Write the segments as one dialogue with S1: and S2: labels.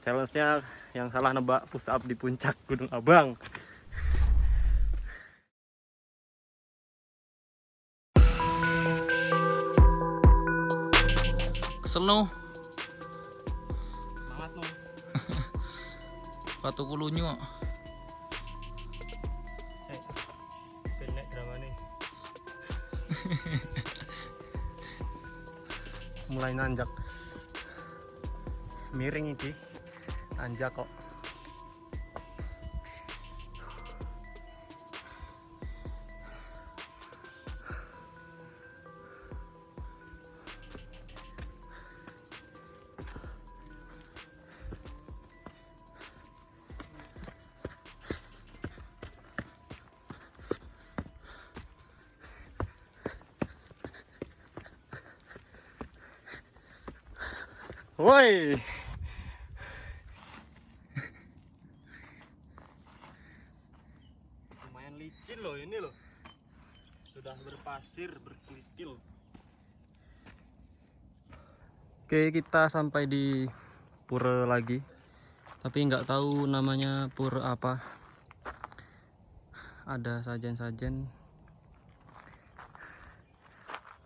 S1: challenge-nya yang salah nebak push up di puncak Gunung Abang.
S2: Kesel no.
S1: Semangat no.
S2: Patu kulunyu.
S1: Benek drama nih. Mulai nanjak. Miring iki. Nanjak kok. Woi. Lumayan licin loh ini loh. Sudah berpasir, berkerikil. Oke, kita sampai di pura lagi. Tapi nggak tahu namanya pura apa. Ada sajen-sajen.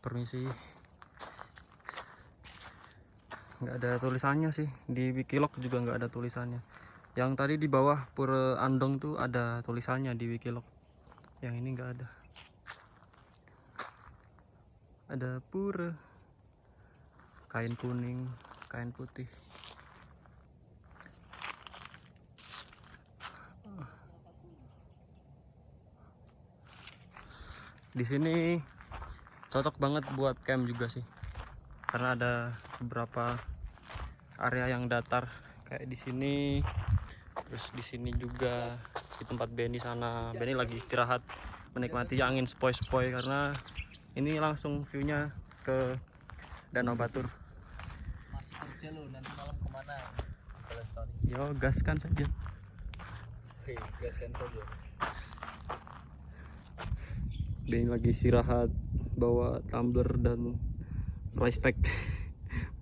S1: Permisi. Nggak ada tulisannya sih, di Wikiloc juga nggak ada tulisannya. Yang tadi di bawah Pura Andong tuh ada tulisannya di Wikiloc, yang ini nggak ada. Ada pura, kain kuning, kain putih. Di sini cocok banget buat camp juga sih, karena ada beberapa area yang datar kayak di sini, terus di sini juga di tempat Benny sana. Benny lagi istirahat menikmati angin sepoi-sepoi karena ini langsung view-nya ke Danau Batur.
S2: Masih kerja lo, nanti malam kemana? Kalau story.
S1: Yo, gaskan saja.
S2: Hei, gaskan saja.
S1: Benny lagi istirahat bawa tumbler dan price tag.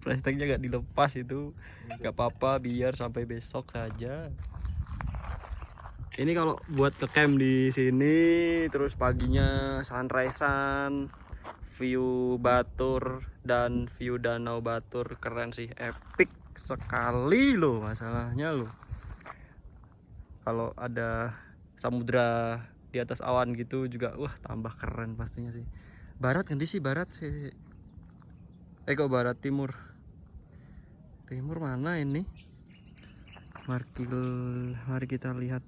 S1: Price tagnya gak dilepas itu, gak apa-apa, biar sampai besok saja. Ini kalau buat ke camp di sini, terus paginya sunrise-an, view Batur dan view Danau Batur, keren sih, epic sekali loh. Masalahnya loh, kalau ada samudra di atas awan gitu juga, wah tambah keren pastinya sih. Barat nanti sih, barat sih. Kok barat timur? Timur mana ini? Mari kita lihat.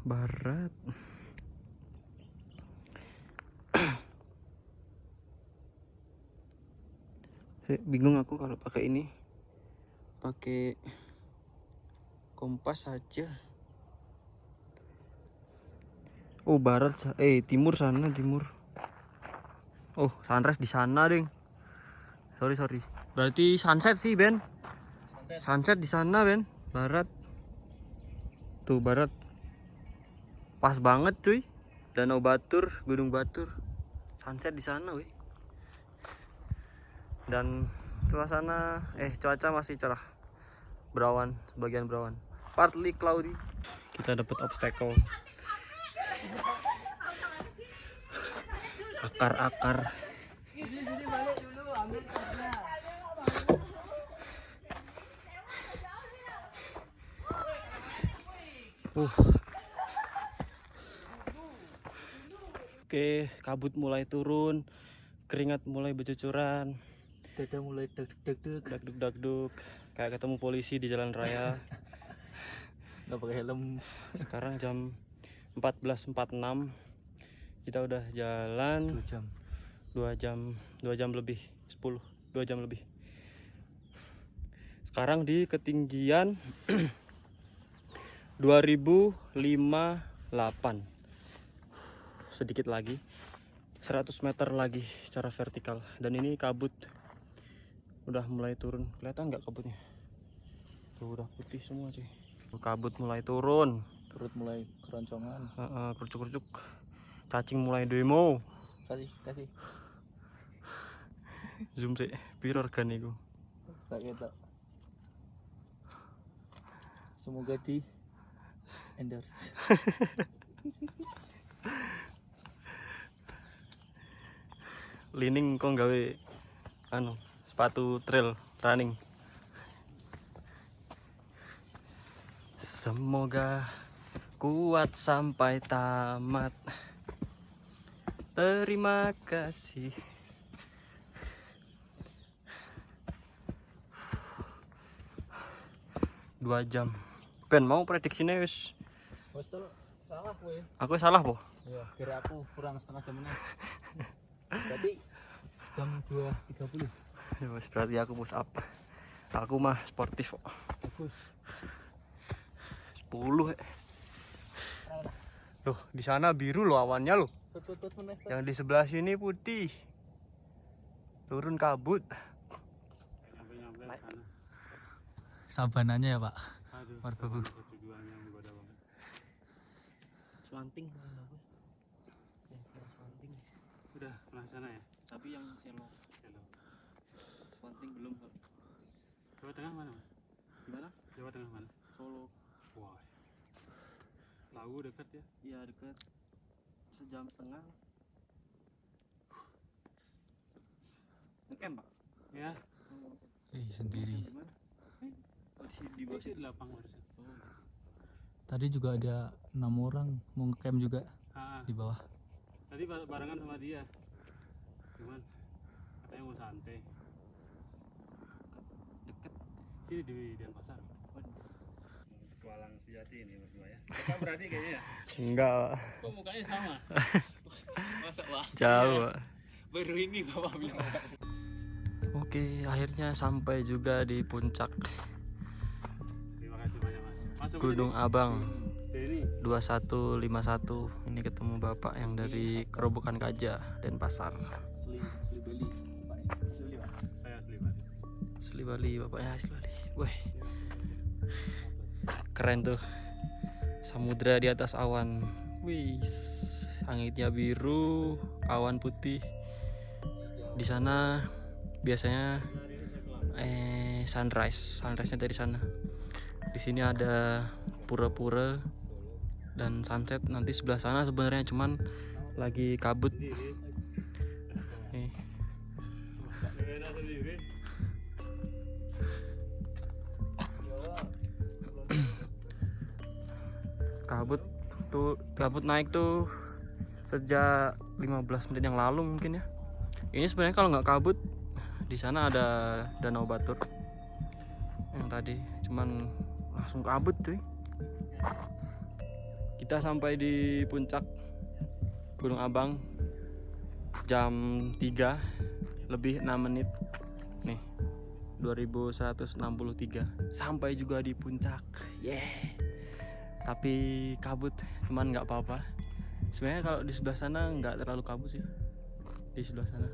S1: Barat. Bingung aku kalau pakai ini. Pakai kompas saja. Oh, barat. Timur sana, timur. Oh, sunrise di sana, Ding. Sorry. Berarti sunset sih, Ben. Sunset di sana, Ben. Barat. Tuh, barat. Pas banget, cuy. Danau Batur, Gunung Batur. Sunset di sana, weh. Dan suasana cuaca masih cerah. Berawan, sebagian berawan. Partly cloudy. Kita dapat obstacle. Akar-akar. Oke, kabut mulai turun, keringat mulai bercucuran,
S2: Dada mulai
S1: dagduk, kayak ketemu polisi di jalan raya.
S2: nggak pakai helm.
S1: Sekarang jam 14.46, kita udah jalan 2 jam lebih, 2 jam lebih. Sekarang di ketinggian 2058, sedikit lagi 100 meter lagi secara vertikal. Dan ini kabut udah mulai turun. Kelihatan nggak kabutnya? Tuh udah putih semua cuy. Kabut mulai turun,
S2: Perut mulai keroncongan.
S1: kerucuk-kerucuk, cacing mulai demo.
S2: Kasih
S1: Zoom sih, piro regane iku?
S2: tak kita. Semoga di endorse.
S1: Lining kok gawe anu sepatu trail running. Semoga kuat sampai tamat. Terima kasih. Dua jam. Ben mau prediksinya wis.
S2: Bos tuh salah gue.
S1: Aku salah po.
S2: Iya, kira aku kurang setengah jam menit. Berarti jam 2.30.
S1: Ya wis berarti aku push up. Aku mah sportif kok.
S2: Bagus.
S1: 10 Loh, di sana biru loh awannya loh.
S2: Tut meneh.
S1: Yang di sebelah sini putih. Turun kabut.
S2: Sabananya ya, Pak. Marbabu.
S1: Swanting bagus. Swanting.
S3: Udah pernah sana ya?
S1: Tapi yang selo. Swanting belum kok.
S3: Jawa Tengah mana mas?
S1: Gimana?
S3: Jawa Tengah mana?
S1: Solo.
S3: Wah, Lawu dekat ya?
S1: Iya dekat. Sejam setengah. Ngecamp pak?
S3: Ya.
S2: Sendiri.
S1: Di bawah
S3: Di lapang harusnya.
S2: Tadi juga ada 6 orang mau ngecamp juga di bawah.
S3: Tadi barengan sama dia. Cuman katanya mau santai.
S1: Deket.
S3: Sini di Denpasar.
S4: Petualang sejati ini berdua ya. Kita berarti kayaknya ya.
S1: Enggak.
S3: Kok mukanya sama?
S4: Masa wah.
S1: Jauh. Pak.
S4: Baru ini bapak bilang.
S1: Oke, akhirnya sampai juga di puncak
S3: Terima kasih banyak mas. Masuk
S1: Gunung Abang
S3: ini.
S1: 2151. Ini ketemu bapak yang dari Kerobokan Kaja Denpasar.
S2: Asli Bali.
S3: Saya asli Bali.
S1: Asli Bali, bapaknya asli Bali. Wih, keren tuh. Samudra di atas awan. Wih, langitnya biru, awan putih. Di sana biasanya sunrise-nya dari sana. Di sini ada pura-pura dan sunset. Nanti sebelah sana sebenarnya cuman lagi kabut. Nih. Kabut naik tuh sejak 15 menit yang lalu mungkin ya. Ini sebenarnya kalau nggak kabut di sana ada Danau Batur yang tadi, cuman langsung kabut cuy. Kita sampai di puncak Gunung Abang jam 3 lebih 6 menit nih, 2163. Sampai juga di puncak, tapi kabut, cuman nggak apa-apa. Sebenarnya kalau di sebelah sana nggak terlalu kabut sih, di sebelah sana.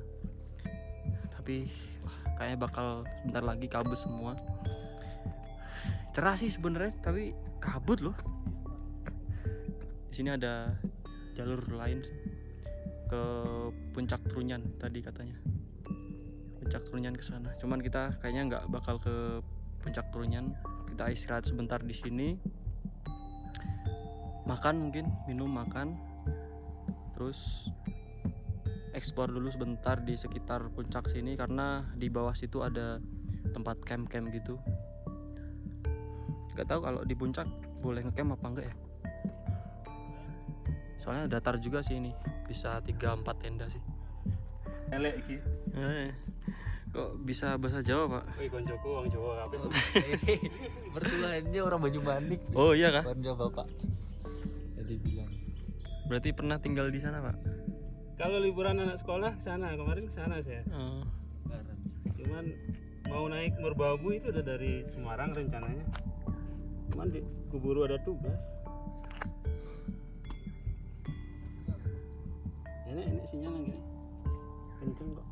S1: Tapi kayaknya bakal sebentar lagi kabut semua. Cerah sih sebenarnya, tapi kabut loh. Di sini ada jalur lain ke puncak Trunyan tadi katanya. Puncak Trunyan ke sana. Cuman kita kayaknya nggak bakal ke puncak Trunyan. Kita istirahat sebentar di sini. Makan mungkin, minum makan. Terus explore dulu sebentar di sekitar puncak sini, karena di bawah situ ada tempat camp gitu. Gak tahu kalau di puncak boleh ngecamp apa enggak ya. Soalnya datar juga sih ini, bisa 3-4 tenda sih.
S3: Elek iki.
S1: Kok bisa bahasa Jawa pak?
S3: Wih koncoku orang Jawa apa?
S2: Mertuanya orang Banyumanik.
S1: Oh iya kah?
S2: Konco bapak. Jadi bilang.
S1: Berarti pernah tinggal di sana pak?
S3: Kalau liburan anak sekolah sana, kemarin sana saya. Cuman mau naik Merbabu itu udah dari Semarang rencananya. Cuman keburu ada tugas. Enak sinyal lagi. Kenceng kok.